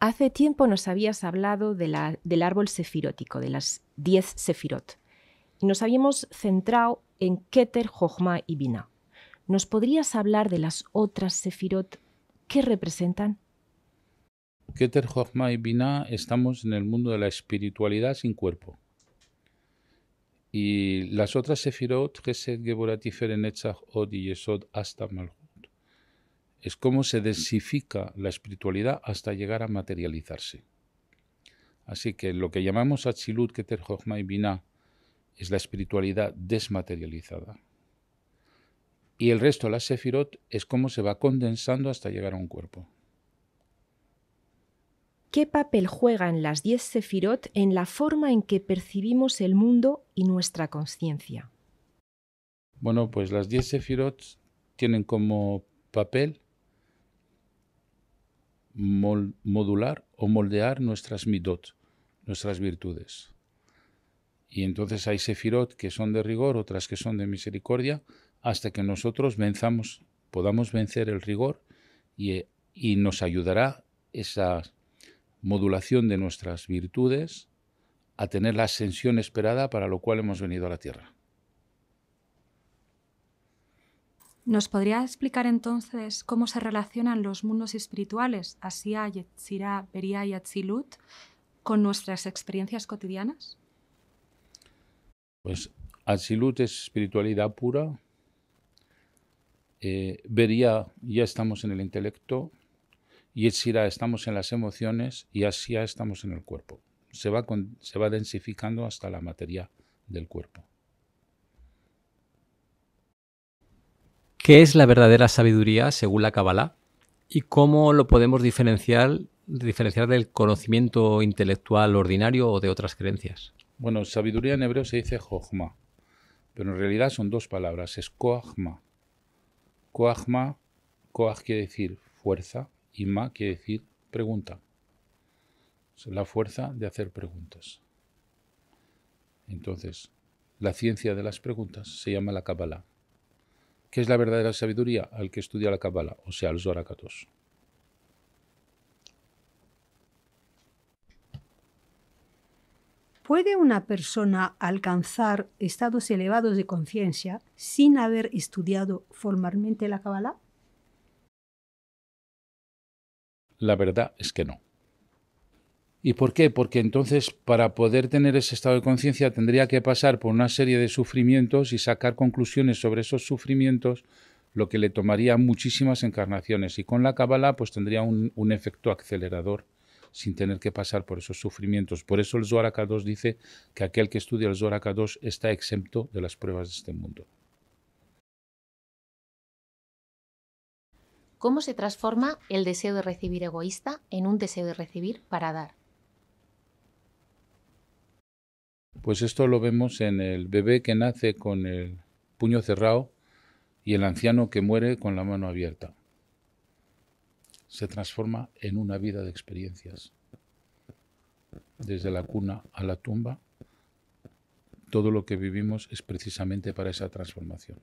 Hace tiempo nos habías hablado del árbol sefirótico, de las 10 sefirot, y nos habíamos centrado en Keter, Jochma y Binah. ¿Nos podrías hablar de las otras sefirot? ¿Qué representan? Keter, Jochma y Binah estamos en el mundo de la espiritualidad sin cuerpo. Y las otras sefirot, Gesed, Geburah, Tiferet, Netzach, Od y Yesod, hasta Malhut. Es como se densifica la espiritualidad hasta llegar a materializarse. Así que lo que llamamos Atzilut, Keter, Jochma y Binah es la espiritualidad desmaterializada. Y el resto, las sefirot, es como se va condensando hasta llegar a un cuerpo. ¿Qué papel juegan las 10 sefirot en la forma en que percibimos el mundo y nuestra conciencia? Bueno, pues las 10 sefirot tienen como papel modular o moldear nuestras midot, nuestras virtudes. Y entonces hay sefirot que son de rigor, otras que son de misericordia, hasta que nosotros podamos vencer el rigor y nos ayudará esa modulación de nuestras virtudes a tener la ascensión esperada para lo cual hemos venido a la tierra. ¿Nos podría explicar entonces cómo se relacionan los mundos espirituales, Asía, Yetzirah, Beriah y Atzilut, con nuestras experiencias cotidianas? Pues Atzilut es espiritualidad pura, Beriah ya estamos en el intelecto, Yetzirah estamos en las emociones y Asía estamos en el cuerpo. Se va densificando hasta la materia del cuerpo. ¿Qué es la verdadera sabiduría según la Kabbalah? ¿Y cómo lo podemos diferenciar del conocimiento intelectual ordinario o de otras creencias? Bueno, sabiduría en hebreo se dice Jochma, pero en realidad son dos palabras, es Koachma. Koachma, Koach quiere decir fuerza y Ma quiere decir pregunta. Es la fuerza de hacer preguntas. Entonces, la ciencia de las preguntas se llama la Kabbalah. ¿Qué es la verdadera sabiduría? Al que estudia la Kabbalah, o sea, el Zohar HaKadosh. ¿Puede una persona alcanzar estados elevados de conciencia sin haber estudiado formalmente la Kabbalah? La verdad es que no. ¿Y por qué? Porque entonces para poder tener ese estado de conciencia tendría que pasar por una serie de sufrimientos y sacar conclusiones sobre esos sufrimientos, lo que le tomaría muchísimas encarnaciones. Y con la Kabbalah pues tendría un efecto acelerador sin tener que pasar por esos sufrimientos. Por eso el Zohar HaKadosh dice que aquel que estudia el Zohar HaKadosh está exento de las pruebas de este mundo. ¿Cómo se transforma el deseo de recibir egoísta en un deseo de recibir para dar? Pues esto lo vemos en el bebé que nace con el puño cerrado y el anciano que muere con la mano abierta. Se transforma en una vida de experiencias. Desde la cuna a la tumba, todo lo que vivimos es precisamente para esa transformación.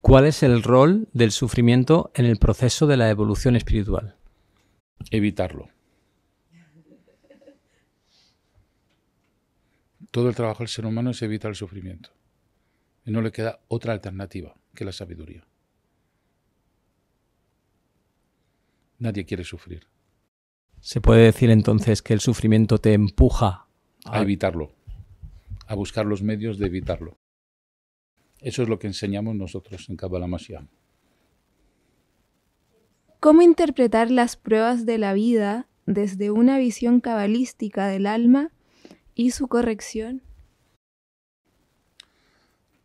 ¿Cuál es el rol del sufrimiento en el proceso de la evolución espiritual? Evitarlo. Todo el trabajo del ser humano es evitar el sufrimiento. Y no le queda otra alternativa que la sabiduría. Nadie quiere sufrir. ¿Se puede decir entonces que el sufrimiento te empuja a evitarlo, a buscar los medios de evitarlo? Eso es lo que enseñamos nosotros en Kabbalah Mashiach. ¿Cómo interpretar las pruebas de la vida desde una visión cabalística del alma y su corrección?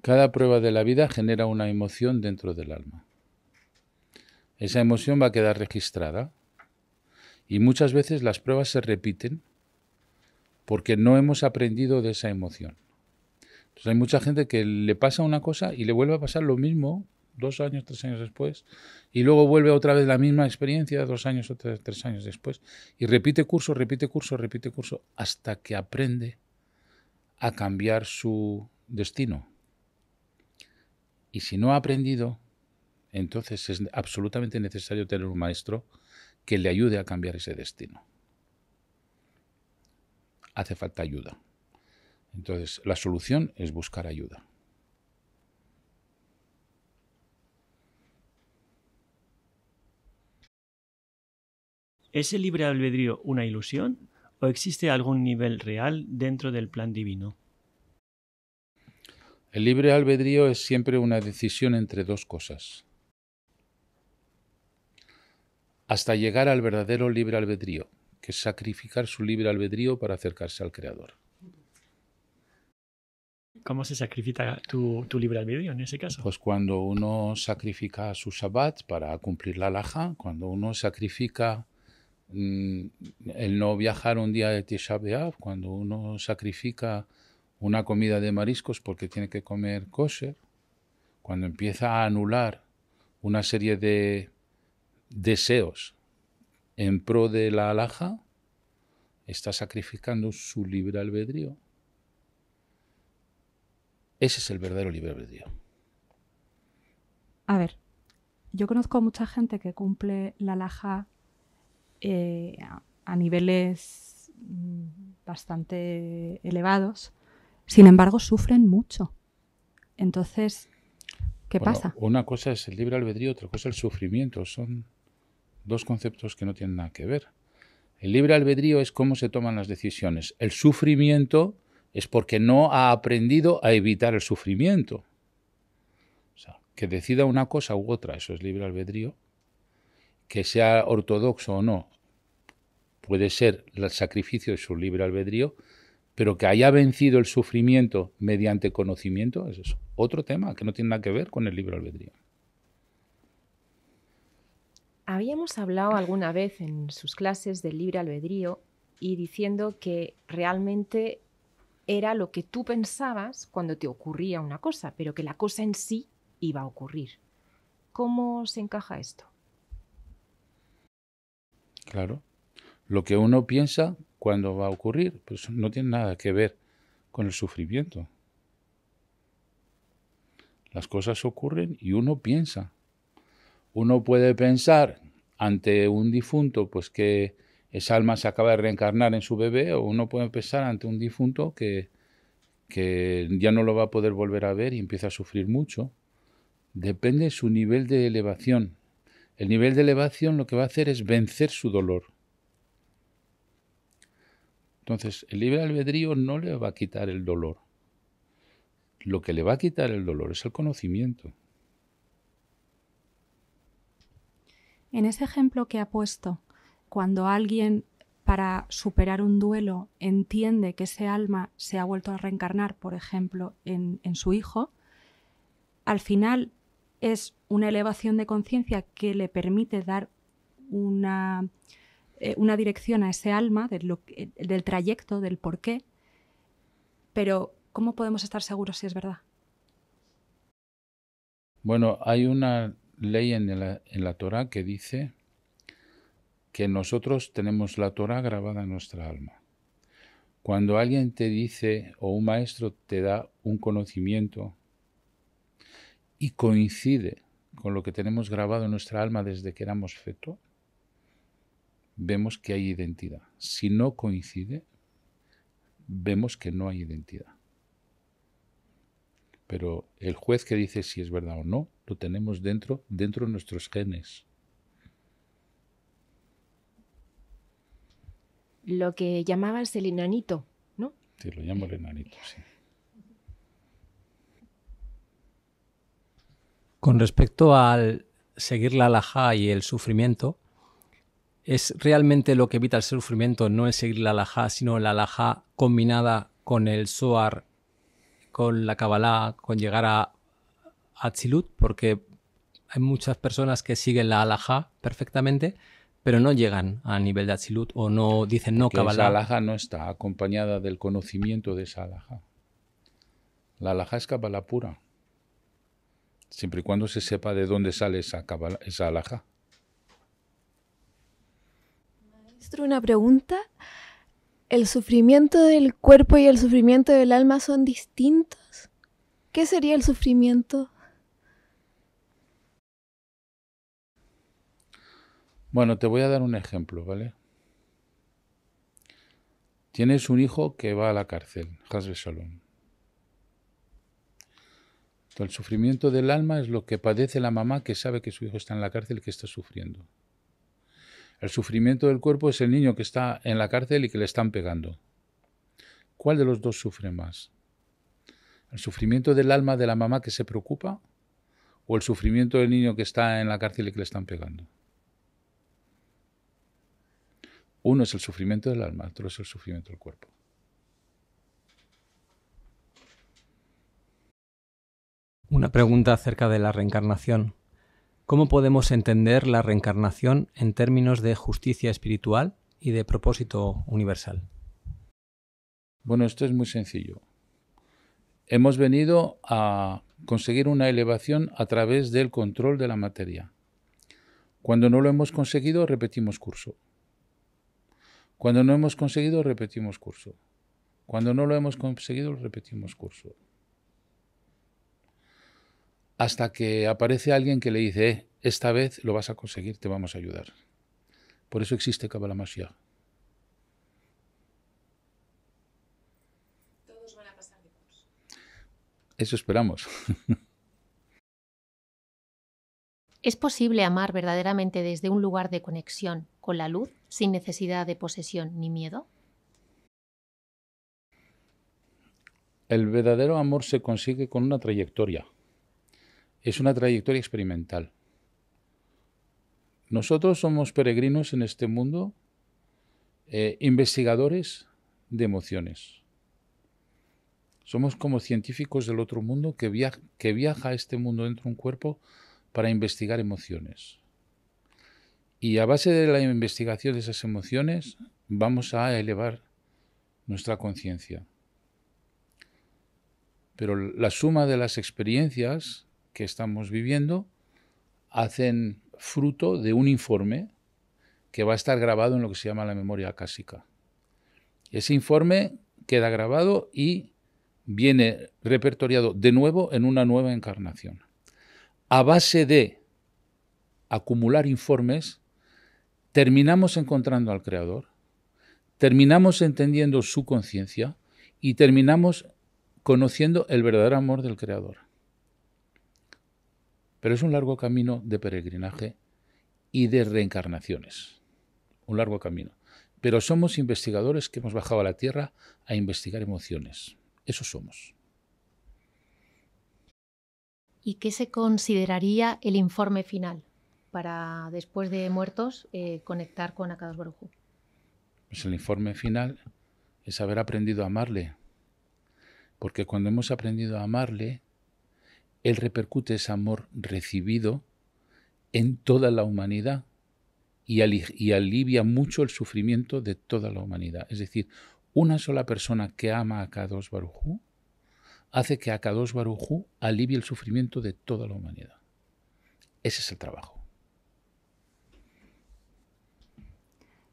Cada prueba de la vida genera una emoción dentro del alma. Esa emoción va a quedar registrada y muchas veces las pruebas se repiten porque no hemos aprendido de esa emoción. Entonces hay mucha gente que le pasa una cosa y le vuelve a pasar lo mismo 2 años, 3 años después, y luego vuelve otra vez la misma experiencia 2 años o 3 años después, y repite curso, hasta que aprende a cambiar su destino. Y si no ha aprendido, entonces es absolutamente necesario tener un maestro que le ayude a cambiar ese destino. Hace falta ayuda. Entonces, la solución es buscar ayuda. ¿Es el libre albedrío una ilusión o existe algún nivel real dentro del plan divino? El libre albedrío es siempre una decisión entre dos cosas, hasta llegar al verdadero libre albedrío, que es sacrificar su libre albedrío para acercarse al Creador. ¿Cómo se sacrifica tu libre albedrío en ese caso? Pues cuando uno sacrifica su Shabbat para cumplir la halajá, cuando uno sacrifica el no viajar un día de Tisha B'Av, cuando uno sacrifica una comida de mariscos porque tiene que comer kosher, cuando empieza a anular una serie de deseos en pro de la halajá, está sacrificando su libre albedrío. Ese es el verdadero libre albedrío. A ver, yo conozco mucha gente que cumple la halajá a niveles bastante elevados, sin embargo sufren mucho. Entonces, ¿qué pasa? Una cosa es el libre albedrío, otra cosa es el sufrimiento. Son dos conceptos que no tienen nada que ver. El libre albedrío es cómo se toman las decisiones. El sufrimiento es porque no ha aprendido a evitar el sufrimiento. O sea, que decida una cosa u otra, eso es libre albedrío. Que sea ortodoxo o no, puede ser el sacrificio de su libre albedrío, pero que haya vencido el sufrimiento mediante conocimiento, eso es otro tema que no tiene nada que ver con el libre albedrío. Habíamos hablado alguna vez en sus clases del libre albedrío y diciendo que realmente era lo que tú pensabas cuando te ocurría una cosa, pero que la cosa en sí iba a ocurrir. ¿Cómo se encaja esto? Claro. Lo que uno piensa cuando va a ocurrir, pues no tiene nada que ver con el sufrimiento. Las cosas ocurren y uno piensa. Uno puede pensar ante un difunto, pues que esa alma se acaba de reencarnar en su bebé, o uno puede pensar ante un difunto que ya no lo va a poder volver a ver y empieza a sufrir mucho. Depende de su nivel de elevación. El nivel de elevación lo que va a hacer es vencer su dolor. Entonces, el libre albedrío no le va a quitar el dolor. Lo que le va a quitar el dolor es el conocimiento. En ese ejemplo que ha puesto, cuando alguien para superar un duelo entiende que ese alma se ha vuelto a reencarnar, por ejemplo, en su hijo, al final es una elevación de conciencia que le permite dar una dirección a ese alma del trayecto, del porqué, pero ¿cómo podemos estar seguros si es verdad? Bueno, hay una ley en la Torá que dice que nosotros tenemos la Torá grabada en nuestra alma. Cuando alguien te dice o un maestro te da un conocimiento y coincide con lo que tenemos grabado en nuestra alma desde que éramos feto, vemos que hay identidad. Si no coincide, vemos que no hay identidad. Pero el juez que dice si es verdad o no, lo tenemos dentro de nuestros genes. Lo que llamabas el enanito, ¿no? Sí, lo llamo el enanito, sí. Con respecto al seguir la halajá y el sufrimiento, ¿es realmente lo que evita el sufrimiento no es seguir la halajá, sino la halajá combinada con el Zohar, con la Kabbalah, con llegar a Atzilut? Porque hay muchas personas que siguen la halajá perfectamente, pero no llegan a nivel de Atzilut o no dicen no Kabbalah. Esa halajá no está acompañada del conocimiento de esa halajá. La halajá es Kabbalah pura, siempre y cuando se sepa de dónde sale esa halajá. Maestro, una pregunta. ¿El sufrimiento del cuerpo y el sufrimiento del alma son distintos? ¿Qué sería el sufrimiento? Bueno, te voy a dar un ejemplo, ¿vale? Tienes un hijo que va a la cárcel, Haz Shalom. El sufrimiento del alma es lo que padece la mamá que sabe que su hijo está en la cárcel y que está sufriendo. El sufrimiento del cuerpo es el niño que está en la cárcel y que le están pegando. ¿Cuál de los dos sufre más? ¿El sufrimiento del alma de la mamá que se preocupa o el sufrimiento del niño que está en la cárcel y que le están pegando? Uno es el sufrimiento del alma, otro es el sufrimiento del cuerpo. Una pregunta acerca de la reencarnación. ¿Cómo podemos entender la reencarnación en términos de justicia espiritual y de propósito universal? Bueno, esto es muy sencillo. Hemos venido a conseguir una elevación a través del control de la materia. Cuando no lo hemos conseguido, repetimos curso. Cuando no hemos conseguido, repetimos curso. Cuando no lo hemos conseguido, repetimos curso. Hasta que aparece alguien que le dice, esta vez lo vas a conseguir, te vamos a ayudar. Por eso existe Kabbalah Mashiach. Todos van a pasar de curso. Eso esperamos. ¿Es posible amar verdaderamente desde un lugar de conexión con la luz, sin necesidad de posesión ni miedo? El verdadero amor se consigue con una trayectoria. Es una trayectoria experimental. Nosotros somos peregrinos en este mundo, investigadores de emociones. Somos como científicos del otro mundo que viaja a este mundo dentro de un cuerpo para investigar emociones. Y a base de la investigación de esas emociones vamos a elevar nuestra conciencia. Pero la suma de las experiencias que estamos viviendo hacen fruto de un informe que va a estar grabado en lo que se llama la memoria acásica. Ese informe queda grabado y viene repertoriado de nuevo en una nueva encarnación. A base de acumular informes, terminamos encontrando al Creador, terminamos entendiendo su conciencia y terminamos conociendo el verdadero amor del Creador. Pero es un largo camino de peregrinaje y de reencarnaciones. Un largo camino. Pero somos investigadores que hemos bajado a la tierra a investigar emociones. Eso somos. ¿Y qué se consideraría el informe final para, después de muertos, conectar con Akadosh Baruj Hu? Pues el informe final es haber aprendido a amarle. Porque cuando hemos aprendido a amarle, Él repercute ese amor recibido en toda la humanidad y alivia mucho el sufrimiento de toda la humanidad. Es decir, una sola persona que ama a Akadosh Baruj Hu hace que Akadosh Baruj Hu alivie el sufrimiento de toda la humanidad. Ese es el trabajo.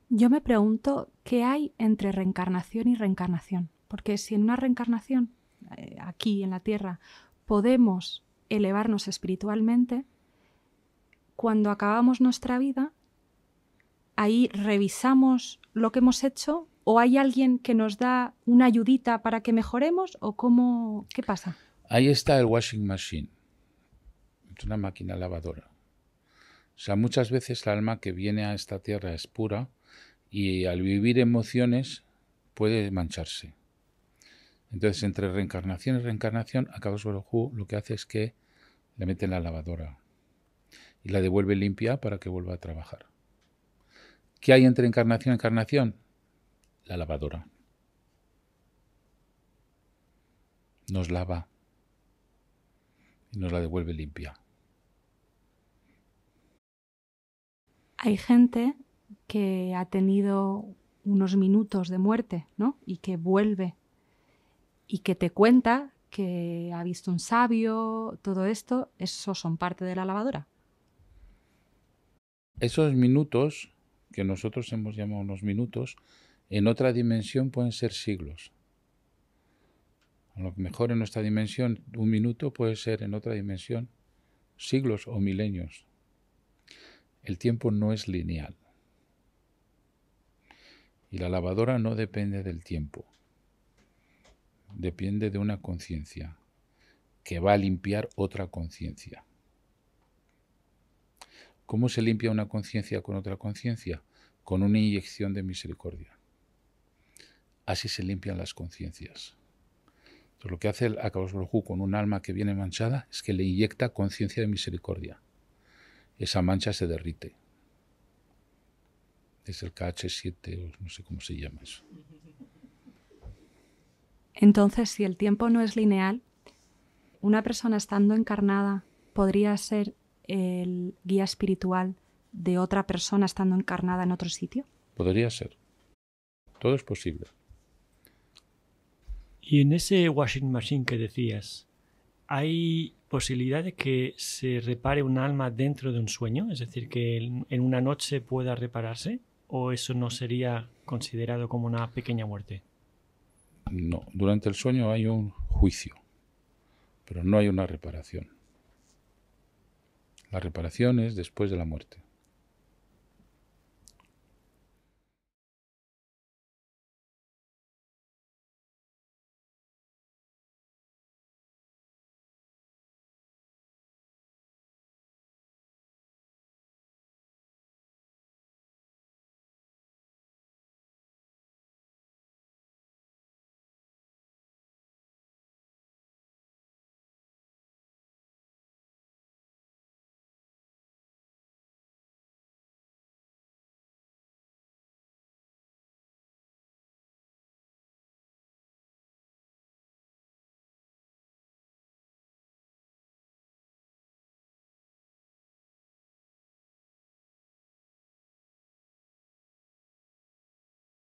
Yo me pregunto qué hay entre reencarnación y reencarnación. Porque si en una reencarnación, aquí en la Tierra, podemos elevarnos espiritualmente, cuando acabamos nuestra vida, ahí revisamos lo que hemos hecho, o hay alguien que nos da una ayudita para que mejoremos, o cómo, ¿qué pasa? Ahí está el washing machine. Es una máquina lavadora. O sea, muchas veces el alma que viene a esta tierra es pura y al vivir emociones puede mancharse. Entonces, entre reencarnación y reencarnación, Akadosh Baruj Hu lo que hace es que le mete en la lavadora y la devuelve limpia para que vuelva a trabajar. ¿Qué hay entre encarnación y encarnación? La lavadora. Nos lava y nos la devuelve limpia. Hay gente que ha tenido unos minutos de muerte, ¿no? Y que vuelve y que te cuenta que ha visto un sabio, todo esto, ¿esos son parte de la lavadora? Esos minutos, que nosotros hemos llamado unos minutos, en otra dimensión pueden ser siglos. A lo mejor en nuestra dimensión un minuto puede ser en otra dimensión siglos o milenios. El tiempo no es lineal. Y la lavadora no depende del tiempo. Depende de una conciencia que va a limpiar otra conciencia. ¿Cómo se limpia una conciencia con otra conciencia? Con una inyección de misericordia. Así se limpian las conciencias. Entonces, lo que hace el Akadosh Baruj Hu con un alma que viene manchada es que le inyecta conciencia de misericordia. Esa mancha se derrite. Es el KH7, o no sé cómo se llama eso. Entonces, si el tiempo no es lineal, una persona estando encarnada podría ser el guía espiritual de otra persona estando encarnada en otro sitio. Podría ser. Todo es posible. Y en ese washing machine que decías, ¿hay posibilidad de que se repare un alma dentro de un sueño? Es decir, que en una noche pueda repararse, ¿o eso no sería considerado como una pequeña muerte? No, durante el sueño hay un juicio, pero no hay una reparación. La reparación es después de la muerte.